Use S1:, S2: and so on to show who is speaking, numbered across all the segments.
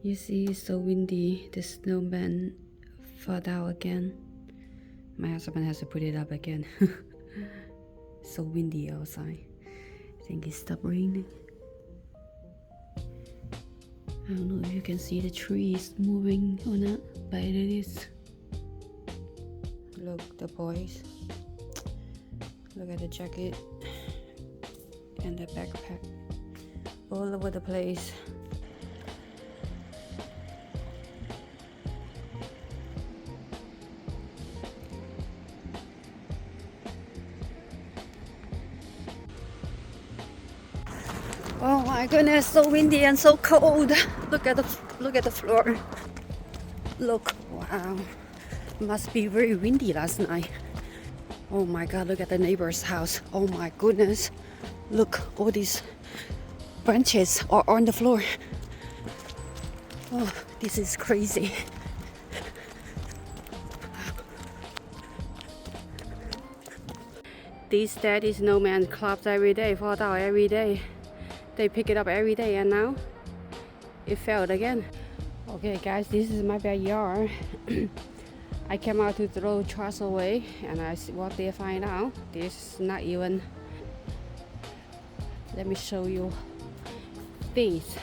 S1: You see, it's so windy. The snowman fell down again. My husband has to put it up again. So windy outside. I think it stopped raining. I don't know if you can see the trees moving or not, but it is. Look, the boys. Look at the jacket and the backpack. All over the place. Oh my goodness, so windy and so cold. Look at the floor. Look, wow. Must be very windy last night. Oh my god, look at the neighbor's house. Oh my goodness. Look, all these branches are on the floor. Oh, this is crazy. These daddy snowman clubs every day, fall down every day. They pick it up every day and now it failed again. Okay guys, this is my backyard. I came out to throw trash away and I see what they find out. This is not even. Let me show you this.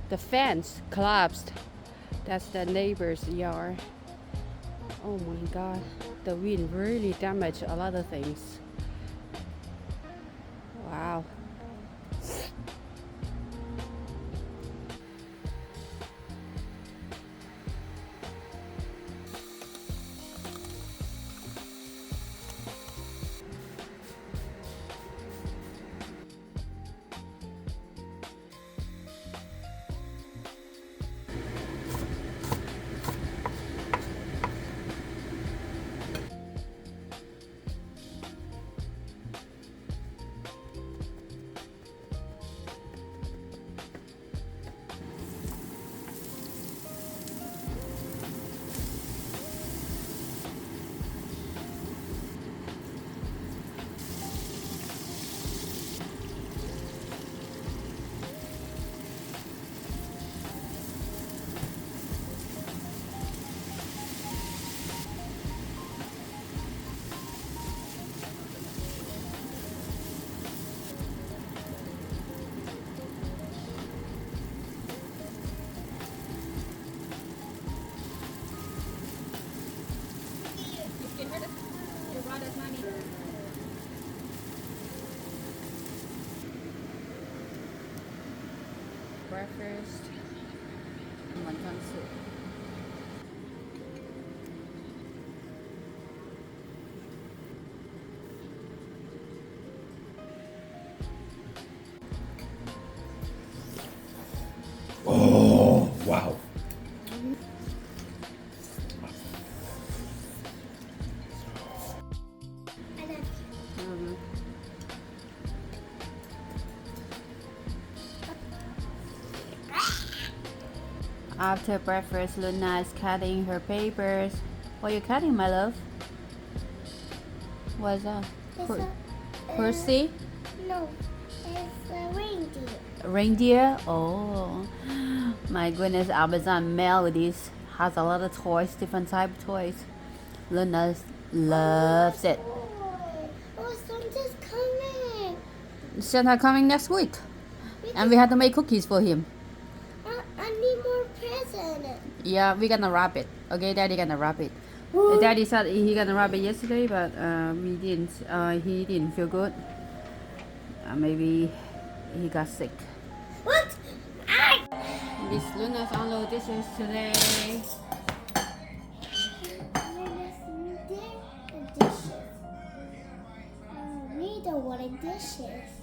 S1: The fence collapsed. That's the neighbor's yard. Oh my god, the wind really damaged a lot of things. Wow. Breakfast, wonton soup.
S2: Oh, wow.
S1: After breakfast, Luna is cutting her papers. What are you cutting, my love? What is that? Percy?
S3: No, it's a reindeer.
S1: Reindeer? Oh, my goodness, Amazon Melodies has a lot of toys, different type of toys. Luna loves it.
S3: Oh, Santa's coming.
S1: Santa coming next week, and we have to make cookies for him.
S3: I need more presents.
S1: Yeah, we're gonna wrap it. Okay, Daddy gonna wrap it. Daddy said he gonna wrap it yesterday, but we didn't. He didn't feel good. Maybe he got sick.
S3: What?
S1: Miss Luna's unload dishes today.
S3: Dishes. I need the water dishes.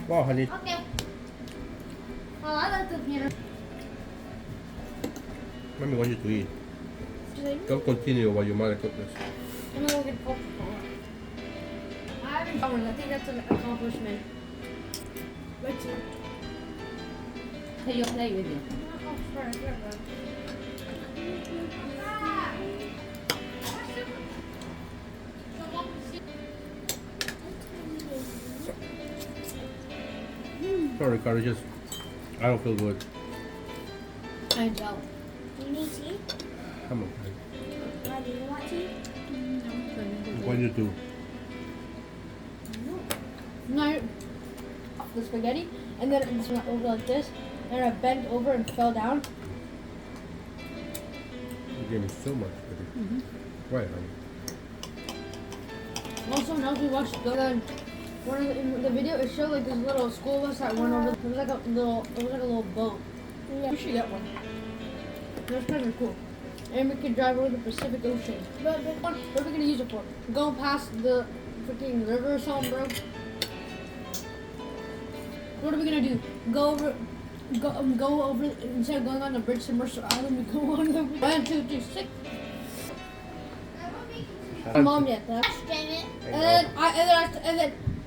S2: Wow, honey.
S4: Okay. Oh, I like the peanut.
S2: Mommy wants you to eat.
S4: I'm
S2: Don't continue while your mother cooks this.
S4: gonna go get popcorn. I haven't done one. I think that's an accomplishment. What's it?
S1: Hey, you'll play with you.
S4: Oh, sorry.
S2: Sorry, Carly, just I don't feel good.
S4: I don't.
S3: You need tea?
S2: I'm okay.
S3: Why do you want tea?
S2: What do you do?
S4: No, the spaghetti, and then it just went over like this, and I bent over and fell down.
S2: You gave me so much, baby. Why, honey?
S4: Also, now we watched the one of in the video. It showed like this little school bus that went over. It was like a little boat.
S3: Yeah.
S4: We should get one. That's kind of cool. And we could drive over the Pacific Ocean. But what are we gonna use it for? Go past the freaking river or something, bro? What are we gonna do? Go over instead of going on the bridge to Mercer Island, we go on the 1, 2, 3, 6. Mom yet, that.
S3: Dang it.
S4: And then